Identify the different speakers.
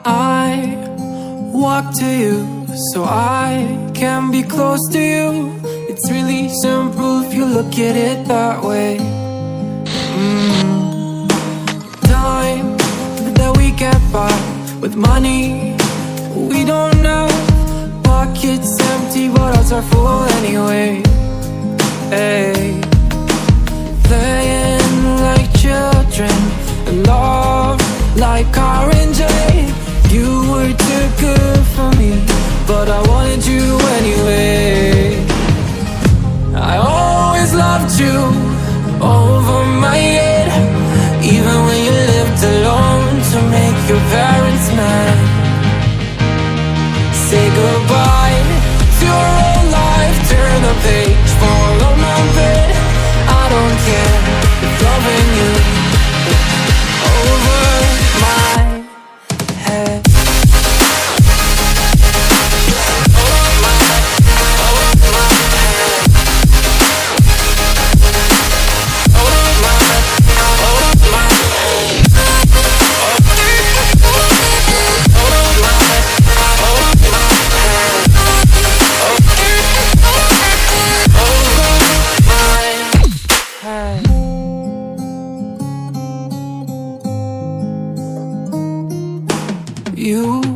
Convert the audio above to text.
Speaker 1: I walk to you so I can be close to you. It's really simple if you look at it that way. Time that we get by with money we don't know. Pockets empty but hearts are full anyway. Hey, playing like children and love like R&J. You were too good for me, but I wanted you anyway. I always loved you over my head, even when you lived alone to make your parents mad. Say goodbye to your old life, turn the page, fall on my bed. I don't care if loving you over my head. You